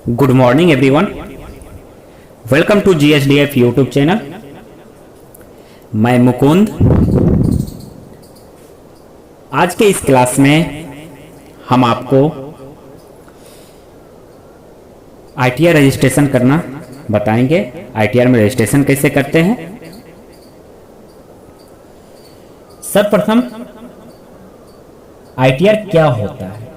Good morning everyone, welcome to GSDF YouTube channel. मैं मुकुंद। आज के इस क्लास में हम आपको ITR रजिस्ट्रेशन करना बताएंगे। ITR में रजिस्ट्रेशन कैसे करते हैं। सर्वप्रथम ITR क्या होता है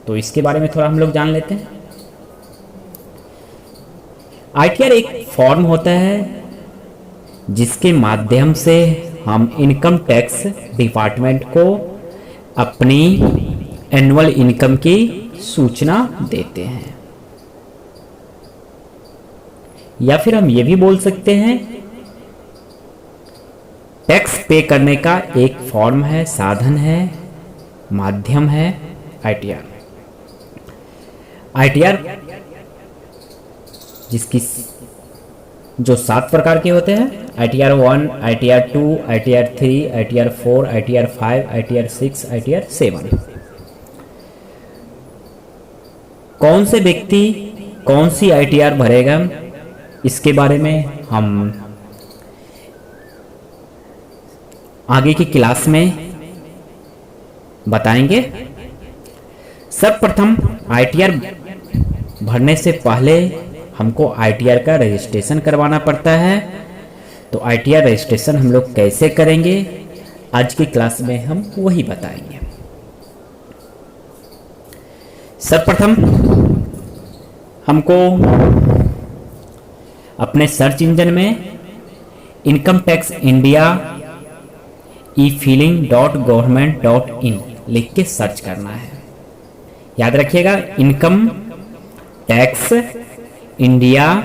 तो इसके बारे में थोड़ा हम लोग जान लेते हैं। ITR एक फॉर्म होता है जिसके माध्यम से हम इनकम टैक्स डिपार्टमेंट को अपनी एनुअल इनकम की सूचना देते हैं, या फिर हम ये भी बोल सकते हैं टैक्स पे करने का एक फॉर्म है, साधन है, माध्यम है ITR। ITR जिसकी जो 7 प्रकार के होते हैं, ITR 1, ITR 2, ITR 3, ITR 4, ITR 5, ITR 6, ITR 7। कौन से व्यक्ति कौन सी ITR भरेगा इसके बारे में हम आगे की क्लास में बताएंगे। सर्वप्रथम ITR भरने से पहले हमको ITR का रजिस्ट्रेशन करवाना पड़ता है। तो ITR रजिस्ट्रेशन हम लोग कैसे करेंगे आज की क्लास में हम वही बताएंगे। सर्वप्रथम हमको अपने सर्च इंजन में इनकम टैक्स इंडिया e-filing.government.in लिख के सर्च करना है। याद रखिएगा, इनकम टैक्स इंडिया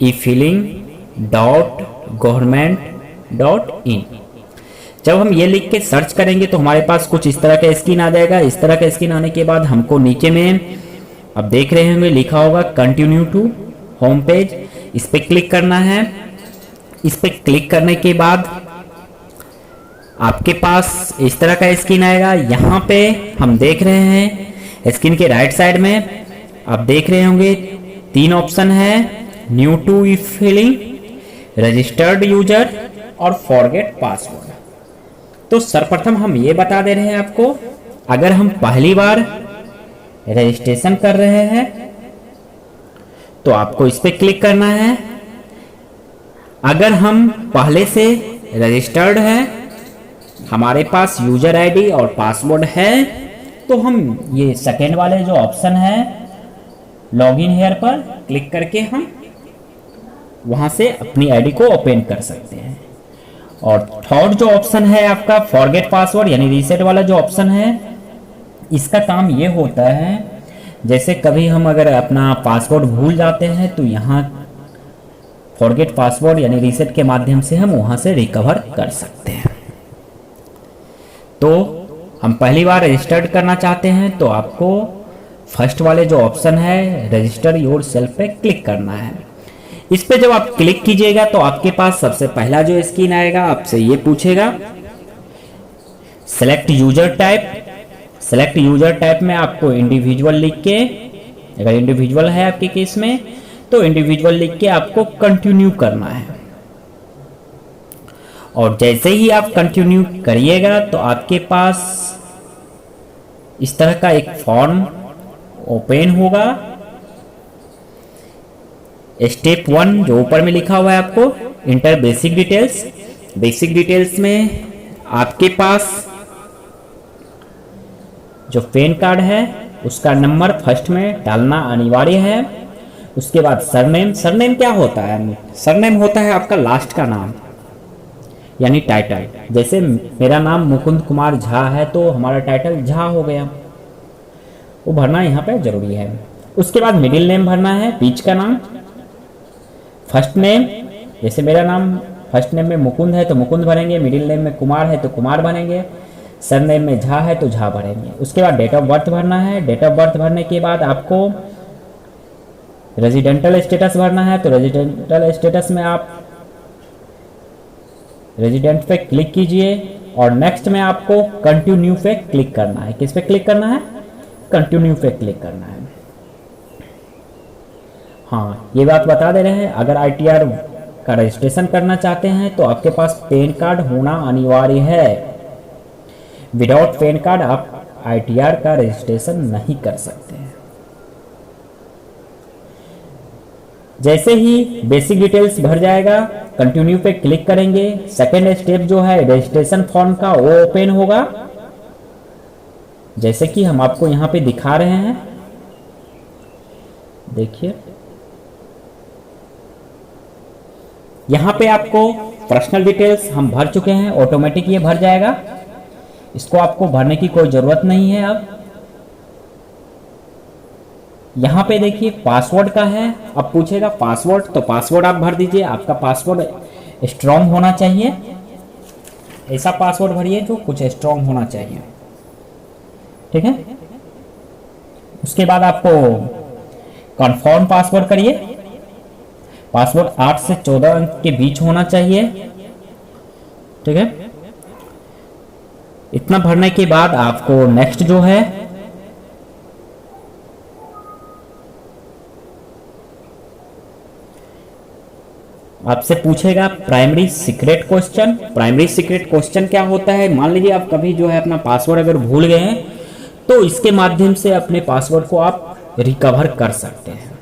e-filing.government.in। जब हम ये लिख के सर्च करेंगे तो हमारे पास कुछ इस तरह का स्क्रीन आ जाएगा। इस तरह का स्क्रीन आने के बाद हमको नीचे में अब देख रहे होंगे लिखा होगा कंटिन्यू टू होम पेज। इस पर क्लिक करना है। इस पर क्लिक करने के बाद आपके पास इस तरह का स्क्रीन आएगा। यहाँ पे हम देख रहे हैं स्क्रीन के राइट साइड में आप देख रहे होंगे 3 ऑप्शन है, न्यू टू ई-फिलिंग, रजिस्टर्ड यूजर और फॉरगेट पासवर्ड। तो सर्वप्रथम हम ये बता दे रहे हैं आपको, अगर हम पहली बार रजिस्ट्रेशन कर रहे हैं तो आपको इस पर क्लिक करना है। अगर हम पहले से रजिस्टर्ड हैं, हमारे पास यूजर आईडी और पासवर्ड है, तो हम ये सेकेंड वाले जो ऑप्शन है लॉगिन हेयर पर क्लिक करके हम वहां से अपनी आईडी को ओपन कर सकते हैं। और थर्ड जो ऑप्शन है आपका फॉरगेट पासवर्ड यानी रीसेट वाला जो ऑप्शन है, इसका काम ये होता है जैसे कभी हम अगर अपना पासवर्ड भूल जाते हैं तो यहाँ फॉरगेट पासवर्ड यानी रीसेट के माध्यम से हम वहां से रिकवर कर सकते हैं। तो हम पहली बार रजिस्टर्ड करना चाहते हैं तो आपको फर्स्ट वाले जो ऑप्शन है रजिस्टर योर सेल्फ पे क्लिक करना है। इस पे जब आप क्लिक कीजिएगा तो आपके पास सबसे पहला जो स्क्रीन आएगा आपसे ये पूछेगा select user type. Select user type में आपको इंडिविजुअल लिख के, अगर इंडिविजुअल है आपके केस में तो इंडिविजुअल लिख के आपको कंटिन्यू करना है। और जैसे ही आप कंटिन्यू करिएगा तो आपके पास इस तरह का एक फॉर्म ओपन होगा। स्टेप 1 जो ऊपर में लिखा हुआ है आपको inter basic details. Basic details में आपके पास जो पैन कार्ड है उसका नंबर फर्स्ट में डालना अनिवार्य है। उसके बाद सरनेम। सरनेम क्या होता है? सरनेम होता है आपका लास्ट का नाम यानी टाइटल। जैसे मेरा नाम मुकुंद कुमार झा है तो हमारा टाइटल झा हो गया, वो भरना यहाँ पे जरूरी है। उसके बाद मिडिल नेम भरना है, बीच का नाम। फर्स्ट नेम, जैसे मेरा नाम फर्स्ट नेम में मुकुंद है तो मुकुंद भरेंगे, मिडिल नेम में कुमार है तो कुमार भरेंगे, सरनेम में झा है तो झा भरेंगे। उसके बाद डेट ऑफ बर्थ भरना है। डेट ऑफ बर्थ भरने के बाद आपको रेजिडेंटल स्टेटस भरना है। तो रेजिडेंटल स्टेटस में आप रेजिडेंट पे क्लिक कीजिए और नेक्स्ट में आपको कंटिन्यू पे क्लिक करना है। किस पे क्लिक करना है? कंटिन्यू पे क्लिक करना है। हाँ, ये बात बता दे रहे हैं, अगर ITR का रजिस्ट्रेशन करना चाहते हैं तो आपके पास पैन कार्ड होना अनिवार्य है। विदाउट पैन कार्ड आप ITR का रजिस्ट्रेशन नहीं कर सकते हैं। जैसे ही बेसिक डिटेल्स भर जाएगा, कंटिन्यू पे क्लिक करेंगे। सेकेंड स्टेप जो है रजिस्ट्रेशन फॉर्म का, वो ओपन होगा, जैसे कि हम आपको यहां पे दिखा रहे हैं। देखिए, यहां पे आपको पर्सनल डिटेल्स हम भर चुके हैं, ऑटोमेटिक ये भर जाएगा, इसको आपको भरने की कोई जरूरत नहीं है। अब यहां पे देखिए पासवर्ड का है, अब पूछेगा पासवर्ड, तो पासवर्ड आप भर दीजिए। आपका पासवर्ड स्ट्रॉन्ग होना चाहिए, ऐसा पासवर्ड भरिए जो कुछ स्ट्रॉन्ग होना चाहिए, ठीक है। उसके बाद आपको कंफर्म पासवर्ड करिए। पासवर्ड 8 से 14 अंक के बीच होना चाहिए, ठीक है। इतना भरने के बाद आपको नेक्स्ट जो है आपसे पूछेगा primary secret question. Primary secret question क्या होता है? मान लीजिए आप कभी जो है अपना पासवर्ड अगर भूल गए हैं तो इसके माध्यम से अपने पासवर्ड को आप रिकवर कर सकते हैं।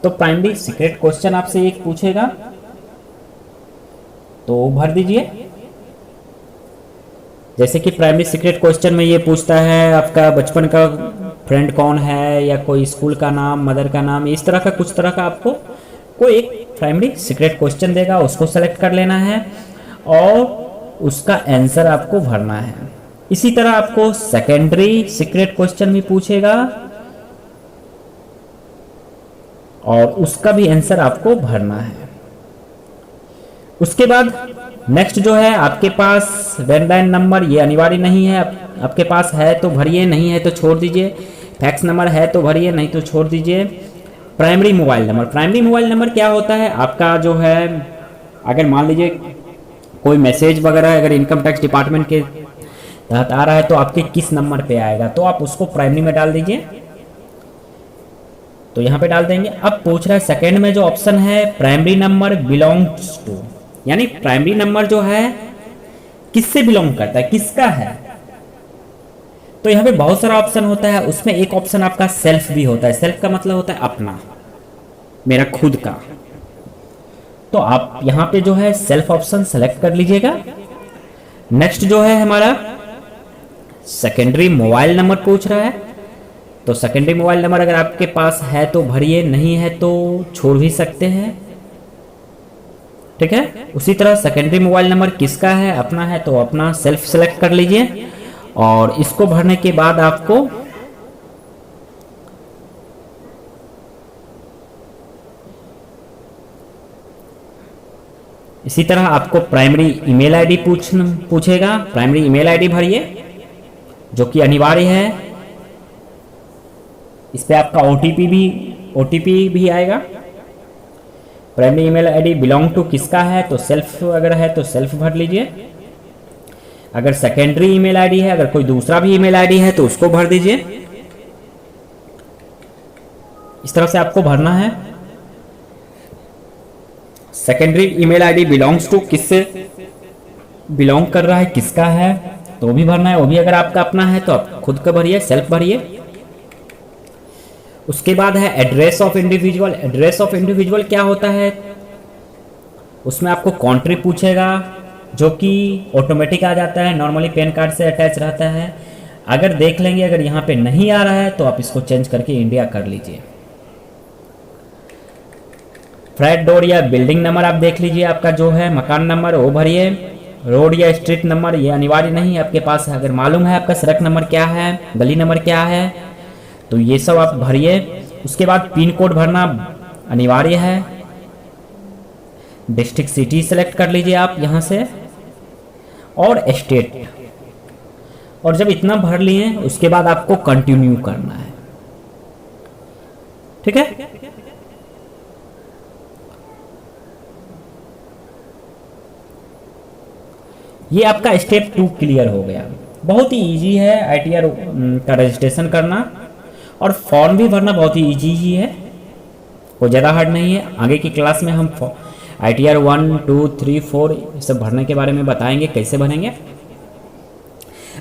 तो प्राइमरी सीक्रेट क्वेश्चन आपसे एक पूछेगा, तो भर दीजिए। जैसे कि प्राइमरी सीक्रेट क्वेश्चन में ये पूछता है आपका बचपन का फ्रेंड कौन है, या कोई स्कूल का नाम, मदर का नाम, इस तरह का कुछ तरह का आपको कोई एक प्राइमरी सीक्रेट क्वेश्चन देगा, उसको सेलेक्ट कर लेना है और उसका आंसर आपको भरना है। इसी तरह आपको सेकेंडरी सीक्रेट क्वेश्चन भी पूछेगा और उसका भी आंसर आपको भरना है। उसके बाद नेक्स्ट जो है आपके पास लैंडलाइन नंबर, ये अनिवार्य नहीं है, आपके पास है तो भरिए, नहीं है तो छोड़ दीजिए। फैक्स नंबर है तो भरिए, नहीं तो छोड़ दीजिए। Primary mobile number, primary mobile number क्या होता है? आपका जो है अगर मान लीजिए कोई मैसेज वगैरह अगर इनकम टैक्स डिपार्टमेंट के तहत आ रहा है तो आपके किस नंबर पे आएगा, तो आप उसको प्राइमरी में डाल दीजिए। तो यहाँ पे डाल देंगे। अब पूछ रहा है सेकेंड में जो ऑप्शन है प्राइमरी नंबर बिलोंग्स टू, यानी प्राइमरी नंबर जो है किससे बिलोंग करता है, किसका है। तो यहाँ पे बहुत सारा ऑप्शन होता है, उसमें एक ऑप्शन आपका सेल्फ भी होता है। सेल्फ का मतलब होता है अपना, मेरा खुद का। तो आप यहाँ पे जो है सेल्फ ऑप्शन सेलेक्ट कर लीजिएगा। नेक्स्ट जो है हमारा सेकेंडरी मोबाइल नंबर पूछ रहा है, तो सेकेंडरी मोबाइल नंबर अगर आपके पास है तो भरिए, नहीं है तो छोड़ भी सकते हैं, ठीक है। उसी तरह सेकेंडरी मोबाइल नंबर किसका है, अपना है तो अपना सेल्फ सेलेक्ट कर लीजिए। और इसको भरने के बाद आपको इसी तरह आपको प्राइमरी ईमेल आईडी पूछेगा। प्राइमरी ईमेल आईडी भरिए जो कि अनिवार्य है। इस पे आपका ओटीपी भी आएगा। Primary email ID belong to किसका है, तो सेल्फ अगर है तो सेल्फ भर लीजिए। अगर सेकेंडरी ईमेल आईडी है, अगर कोई दूसरा भी ईमेल आईडी है तो उसको भर दीजिए। इस तरह से आपको भरना है। Secondary email ID belongs to किससे बिलोंग कर रहा है, किसका है, तो भी भरना है। वो भी अगर आपका अपना है तो आप खुद का भरिए, सेल्फ भरिए। उसके बाद है address of individual. Address of individual क्या होता है? उसमें आपको कंट्री पूछेगा जो कि ऑटोमेटिक आ जाता है, नॉर्मली पैन कार्ड से अटैच रहता है। अगर देख लेंगे अगर यहाँ पे नहीं आ रहा है तो आप इसको चेंज करके इंडिया कर लीजिए। फ्लैट डोर या बिल्डिंग नंबर आप देख लीजिए, आपका जो है मकान नंबर वो भरिए। रोड या स्ट्रीट नंबर ये अनिवार्य नहीं है आपके पास, अगर मालूम है आपका सड़क नंबर क्या है, गली नंबर क्या है, तो ये सब आप भरिए। उसके बाद पिन कोड भरना अनिवार्य है। डिस्ट्रिक्ट सिटी सेलेक्ट कर लीजिए आप यहाँ से, और स्टेट। और जब इतना भर लिए उसके बाद आपको कंटिन्यू करना है, ठीक है। ये आपका स्टेप 2 क्लियर हो गया। बहुत ही इजी है ITR का रजिस्ट्रेशन करना, और फॉर्म भी भरना बहुत ही इजी ही है, कोई ज़्यादा हार्ड नहीं है। आगे की क्लास में हम ITR 1, 2, 3, 4 ये सब भरने के बारे में बताएंगे कैसे भरेंगे।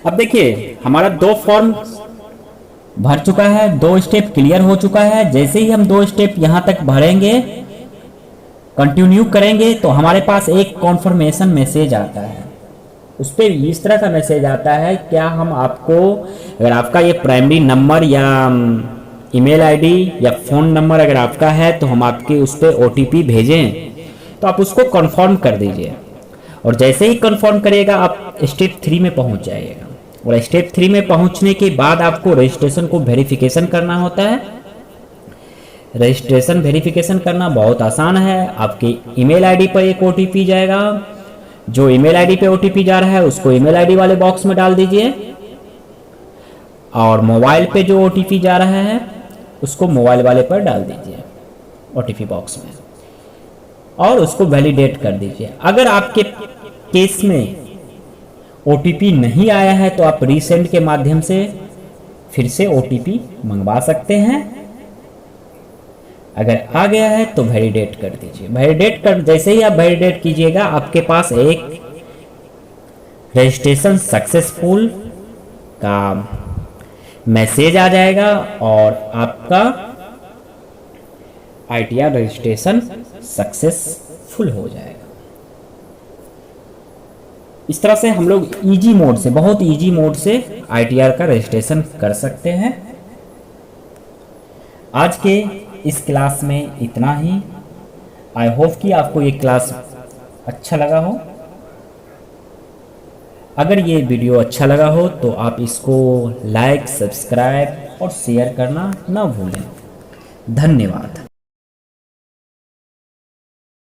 अब देखिए हमारा 2 फॉर्म भर चुका है, 2 स्टेप क्लियर हो चुका है। जैसे ही हम 2 स्टेप यहाँ तक भरेंगे, कंटिन्यू करेंगे, तो हमारे पास एक कॉन्फर्मेशन मैसेज आता है। उस पर इस तरह का मैसेज आता है, क्या हम आपको, अगर आपका ये प्राइमरी नंबर या ईमेल आईडी या फ़ोन नंबर अगर आपका है तो हम आपके उस पर OTP भेजें, तो आप उसको कन्फर्म कर दीजिए। और जैसे ही कन्फर्म करिएगा आप स्टेप 3 में पहुंच जाइएगा। और स्टेप 3 में पहुंचने के बाद आपको रजिस्ट्रेशन को वेरिफिकेशन करना होता है। रजिस्ट्रेशन वेरिफिकेशन करना बहुत आसान है। आपके ईमेल आईडी पर एक OTP जाएगा, जो ईमेल आईडी पे OTP जा रहा है उसको ईमेल आईडी वाले बॉक्स में डाल दीजिए, और मोबाइल पे जो OTP जा रहा है उसको मोबाइल वाले पर डाल दीजिए OTP बॉक्स में, और उसको वैलिडेट कर दीजिए। अगर आपके केस में OTP नहीं आया है तो आप रीसेंड के माध्यम से फिर से OTP मंगवा सकते हैं। अगर आ गया है तो वैलिडेट कर दीजिए। वैलिडेट कर, जैसे ही आप वैलिडेट कीजिएगा आपके पास एक रजिस्ट्रेशन सक्सेसफुल का मैसेज आ जाएगा और आपका ITR रजिस्ट्रेशन सक्सेसफुल हो जाएगा। इस तरह से हम लोग इजी मोड से, बहुत इजी मोड से ITR का रजिस्ट्रेशन कर सकते हैं। आज के इस क्लास में इतना ही। आई होप कि आपको ये क्लास अच्छा लगा हो। अगर ये वीडियो अच्छा लगा हो तो आप इसको लाइक, सब्सक्राइब और शेयर करना ना भूलें। धन्यवाद।